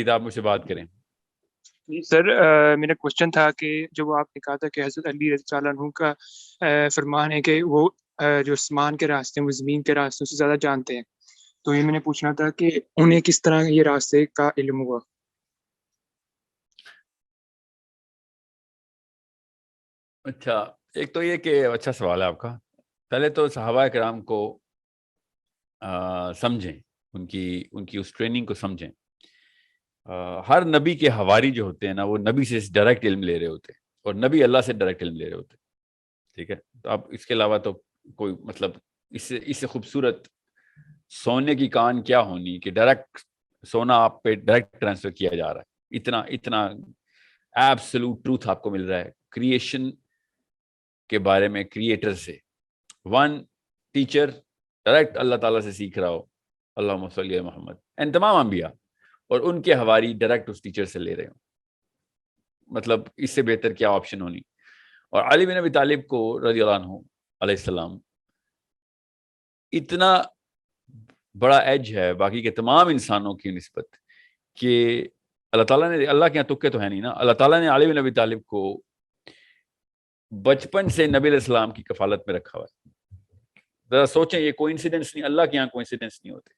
آپ مجھ سے بات کریں. سر میرا کوشچن تھا کہ جو آپ نے کہا تھا کہ حضرت علی رضی اللہ عنہ کا فرمان ہے کہ وہ جو آسمان کے راستے ہیں وہ زمین کے راستوں سے زیادہ جانتے ہیں، تو یہ میں نے پوچھنا تھا کہ انہیں کس طرح یہ راستے کا علم ہوا؟ اچھا، ایک تو یہ کہ اچھا سوال ہے آپ کا. پہلے تو صحابہ کرام کو سمجھیں، ان کی اس ٹریننگ کو سمجھیں. ہر نبی کے حواری جو ہوتے ہیں نا، وہ نبی سے ڈائریکٹ علم لے رہے ہوتے ہیں، اور نبی اللہ سے ڈائریکٹ علم لے رہے ہوتے ہیں. ٹھیک ہے، تو اب اس کے علاوہ تو کوئی مطلب اس سے خوبصورت سونے کی کان کیا ہونی کہ ڈائریکٹ سونا آپ پہ ڈائریکٹ ٹرانسفر کیا جا رہا ہے. اتنا ایبسولوٹ ٹروتھ آپ کو مل رہا ہے کریشن کے بارے میں، کریٹر سے. ون ٹیچر ڈائریکٹ اللہ تعالیٰ سے سیکھ رہا ہو، اللہم صلی علی محمد، اینڈ تمام انبیاء، اور ان کے حواری ڈائریکٹ اس ٹیچر سے لے رہے ہوں. مطلب اس سے بہتر کیا آپشن ہونی. اور علی بن ابی طالب کو رضی اللہ عنہ علیہ السلام اتنا بڑا ایج ہے باقی کے تمام انسانوں کی نسبت کہ اللہ تعالیٰ نے، اللہ کے یہاں تکے تو ہے نہیں نا، اللہ تعالیٰ نے علی بن ابی طالب کو بچپن سے نبی علیہ السلام کی کفالت میں رکھا ہوا ہے. ذرا سوچیں، یہ کوئنسیڈنس نہیں، اللہ کے یہاں کوئنسیڈنس نہیں ہوتے.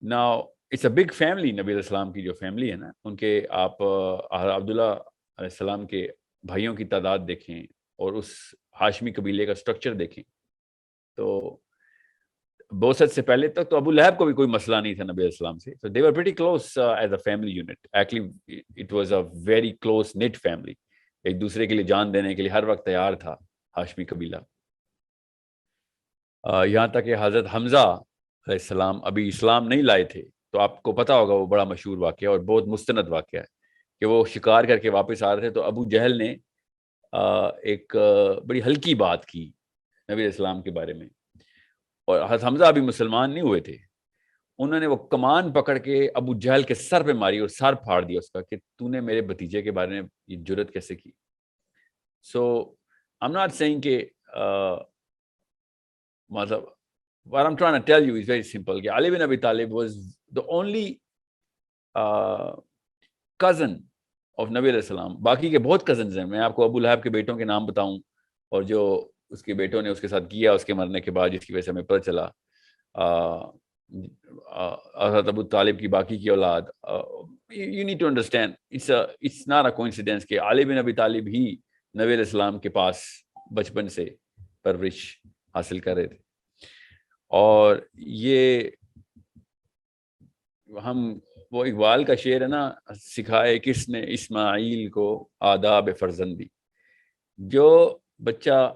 Now it's a big family. نبی علیہ السلام کی جو فیملی ہے نا، ان کے آپ عبداللہ علیہ السلام کے بھائیوں کی تعداد دیکھیں اور اس ہاشمی قبیلے کا سٹرکچر دیکھیں تو بوست سے پہلے تک تو ابو لہب کو بھی کوئی مسئلہ نہیں تھا نبی علیہ السلام سے. So they were pretty close as a family unit. Actually it was a very close knit family. ایک دوسرے کے لیے جان دینے کے لیے ہر وقت تیار تھا ہاشمی قبیلہ. یہاں تک کہ حضرت حمزہ علیہ السلام ابھی اسلام نہیں لائے تھے، تو آپ کو پتا ہوگا وہ بڑا مشہور واقعہ اور بہت مستند واقعہ ہے کہ وہ شکار کر کے واپس آ رہے تھے تو ابو جہل نے ایک بڑی ہلکی بات کی نبی علیہ السلام کے بارے میں، اور حضرت حمزہ ابھی مسلمان نہیں ہوئے تھے. انہوں نے وہ کمان پکڑ کے ابو جہل کے سر پہ ماری اور سر پھاڑ دیا اس کا کہ تو نے میرے بھتیجے کے بارے میں یہ جرت کیسے کی. سو I'm not saying کہ مطلب what I'm trying to tell you is very simple کہ علی بن ابی طالب was the only cousin of نبی علیہ السلام. باقی کے بہت کزنز ہیں، میں آپ کو ابو لہب کے بیٹوں کے نام بتاؤں اور جو اس کے بیٹوں نے اس کے ساتھ کیا اس کے مرنے کے بعد، جس کی وجہ سے ہمیں پتہ چلا حضرت ابو طالب کی باقی کی اولاد. you need to understand it's not a coincidence کہ علی بن ابی طالب ہی نبی علیہ السلام کے پاس بچپن سے پرورش حاصل کر رہے تھے. اور یہ ہم وہ اقبال کا شعر ہے نا، سکھائے کس نے اسماعیل کو آداب فرزندی. جو بچہ،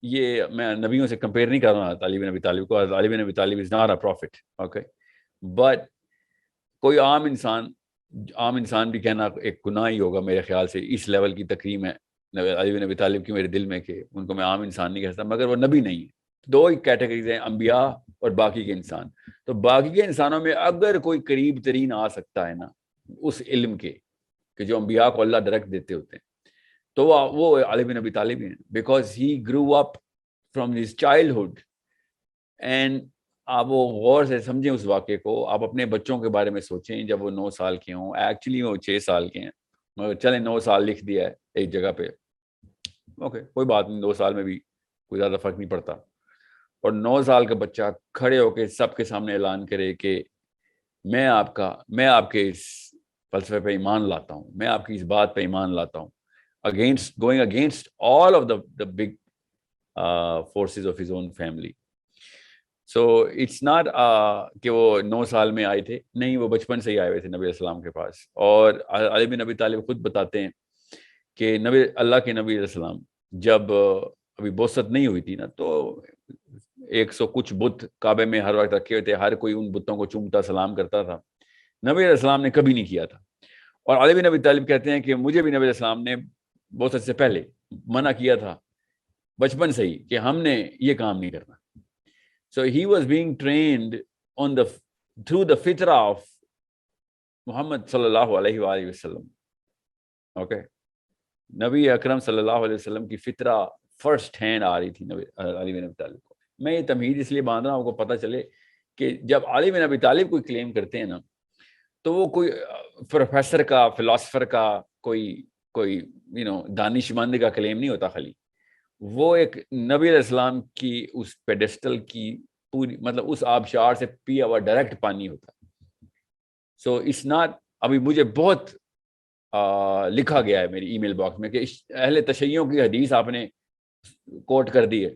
یہ میں نبیوں سے کمپیئر نہیں کر رہا علی بن ابی طالب کو، علی bin Abi Talib is not a prophet, okay, but کوئی عام انسان بھی کہنا ایک گناہ ہی ہوگا میرے خیال سے. اس لیول کی تکریم ہے علی بن ابی طالب کی میرے دل میں کہ ان کو میں عام انسان نہیں کہتا، مگر وہ نبی نہیں ہے. دو ہی کیٹیگریز ہیں، انبیاء اور باقی کے انسان. تو باقی کے انسانوں میں اگر کوئی قریب ترین آ سکتا ہے نا اس علم کے کہ جو انبیاء کو اللہ ڈائریکٹ دیتے ہوتے ہیں، تو وہ علی بن ابی طالب ہیں، because he grow up from his childhood. And آپ وہ غور سے سمجھیں اس واقعے کو. آپ اپنے بچوں کے بارے میں سوچیں جب وہ 9 سال کے ہوں، ایکچولی وہ 6 سال کے ہیں، مگر چلیں 9 سال لکھ دیا ہے ایک جگہ پہ، اوکے کوئی بات نہیں، 2 سال میں بھی کوئی زیادہ فرق نہیں پڑتا. اور 9 سال کا بچہ کھڑے ہو کے سب کے سامنے اعلان کرے کہ میں آپ کے اس فلسفے پہ ایمان لاتا ہوں، میں آپ کی اس بات پہ ایمان لاتا ہوں، going against all of the big forces of his own family. So it's not کہ وہ 9 سال میں آئے تھے، نہیں، وہ بچپن سے ہی آئے ہوئے تھے نبی علیہ السلام کے پاس. اور علی بن ابی طالب خود بتاتے ہیں کہ اللہ کے نبی علیہ السلام جب ابھی بوست نہیں ہوئی تھی نا، تو 100 کچھ بت کعبے میں ہر وقت رکھے ہوئے تھے، ہر کوئی ان بتوں کو چومتا سلام کرتا تھا. نبی علیہ السلام نے کبھی نہیں کیا تھا. اور علی بن ابی طالب کہتے ہیں کہ مجھے بھی نبی علیہ السلام نے بوست سے پہلے منع کیا تھا بچپن سے ہی کہ ہم نے یہ کام نہیں کرنا. So he was being trained through the fitra of محمد صلی اللہ علیہ وآلہ وسلم، اوکے، نبی اکرم صلی اللہ علیہ وسلم کی فطرہ فرسٹ ہینڈ آ رہی تھی علی بن ابی طالب کو. میں یہ تمہید اس لیے باندھ رہا ہوں، آپ کو پتہ چلے کہ جب علی بن ابی طالب کوئی کلیم کرتے ہیں نا، تو وہ کوئی پروفیسر کا، فلاسفر کا، کوئی دانش مند کا کلیم نہیں ہوتا خالی. وہ ایک نبی علیہ السلام کی اس پیڈسٹل کی پوری، مطلب اس آبشار سے پیا ہوا ڈائریکٹ پانی ہوتا. سو اٹس ناٹ، ابھی مجھے بہت لکھا گیا ہے میری ای میل باکس میں کہ اہل تشیعوں کی حدیث آپ نے کوٹ کر دی ہے.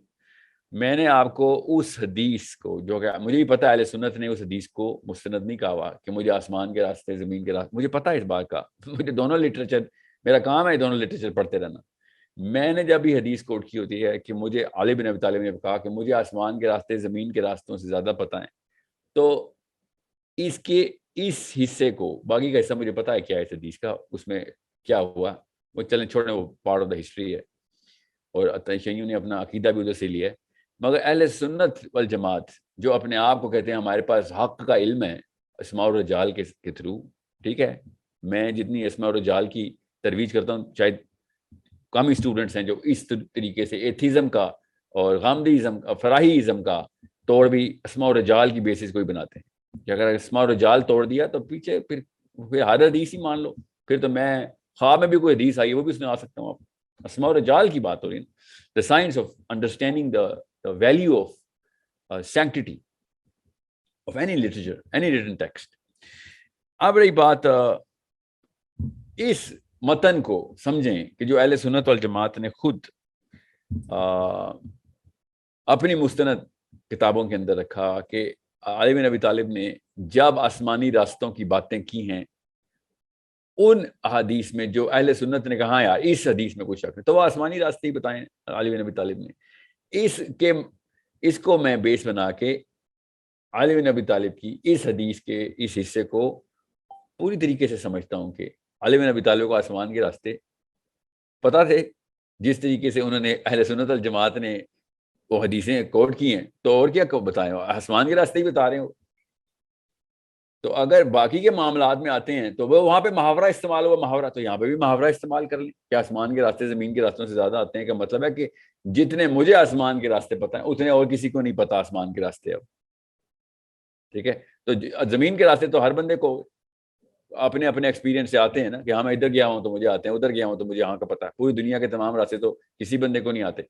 میں نے آپ کو اس حدیث کو، جو کہ مجھے بھی پتا ہے اہل سنت نے اس حدیث کو مستند نہیں کہا ہوا کہ مجھے آسمان کے راستے زمین کے راستے، مجھے پتا ہے اس بات کا، مجھے دونوں لٹریچر، میرا کام ہے دونوں لٹریچر پڑھتے رہنا. میں نے جب یہ حدیث کوٹ کی ہوتی ہے کہ مجھے علی بن ابی طالب نے کہا کہ مجھے آسمان کے راستے زمین کے راستوں سے زیادہ پتہ ہیں، تو اس کے اس حصے کو، باقی کا حصہ مجھے پتا ہے کیا ہے اس حدیث کا، اس میں کیا ہوا، وہ چلیں چھوڑیں، وہ پارٹ آف دا ہسٹری ہے، اور تشیعوں نے اپنا عقیدہ بھی ادھر سے لیا ہے. مگر اہل سنت والجماعت جو اپنے آپ کو کہتے ہیں ہمارے پاس حق کا علم ہے اسماء الرجال کے تھرو، ٹھیک ہے، میں جتنی اسماء الرجال کی ترویج کرتا ہوں، شاید کم اسٹوڈنٹس ہیں جو اس طریقے سے ایتھیزم کا اور غامدیزم کا، فراہی ازم کا توڑ بھی اسماء الرجال کی بیسس کو ہی بناتے ہیں کہ اگر اسماء الرجال توڑ دیا تو پیچھے پھر ہر حدیث ہی مان لو، پھر تو میں خواب میں بھی کوئی حدیث آئی ہے وہ بھی سنا سکتا ہوں. آپ اسماء الرجال کی بات ہو رہی ہے، the science of understanding the value of sanctity of any literature, any written text. اب رہی بات اس متن کو سمجھیں کہ جو اہل سنت والجماعت نے خود اپنی مستند کتابوں کے اندر رکھا کہ علی بن ابی طالب نے جب آسمانی راستوں کی باتیں کی ہیں، ان احادیث میں جو اہل سنت نے کہا یار اس حدیث میں کوئی شک نہیں، تو وہ آسمانی راستے ہی بتائیں علی بن ابی طالب نے. اس کو میں بیس بنا کے علی بن ابی طالب کی اس حدیث کے اس حصے کو پوری طریقے سے سمجھتا ہوں کہ علی بن ابی طالب کو آسمان کے راستے پتہ تھے، جس طریقے سے انہوں نے اہل سنت الجماعت نے وہ حدیثیں کوٹ کی ہیں، تو اور کیا بتائیں، آسمان کے راستے ہی بتا رہے ہو. تو اگر باقی کے معاملات میں آتے ہیں تو وہ وہاں پہ محاورہ استعمال ہوا محاورہ، تو یہاں پہ بھی محاورہ استعمال کر لیں کہ آسمان کے راستے زمین کے راستوں سے زیادہ آتے ہیں، کا مطلب ہے کہ جتنے مجھے آسمان کے راستے پتہ ہیں اتنے اور کسی کو نہیں پتا آسمان کے راستے. اب ٹھیک ہے، تو زمین کے راستے تو ہر بندے کو اپنے اپنے ایکسپیرینس سے آتے ہیں نا، کہ ہاں میں ادھر گیا ہوں تو مجھے آتے ہیں، ادھر گیا ہوں تو مجھے یہاں کا پتہ ہے. پوری دنیا کے تمام راستے تو کسی بندے کو نہیں آتے.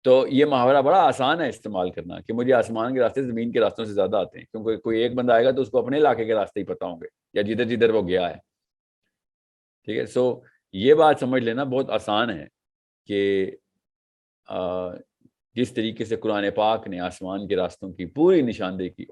تو یہ محاورہ بڑا آسان ہے استعمال کرنا کہ مجھے آسمان کے راستے زمین کے راستوں سے زیادہ آتے ہیں، کیونکہ کوئی ایک بندہ آئے گا تو اس کو اپنے علاقے کے راستے ہی پتہ ہوں گے یا جدھر جدھر وہ گیا ہے. ٹھیک ہے، سو یہ بات سمجھ لینا بہت آسان ہے کہ جس طریقے سے قرآن پاک نے آسمان کے راستوں کی پوری نشاندہی کی.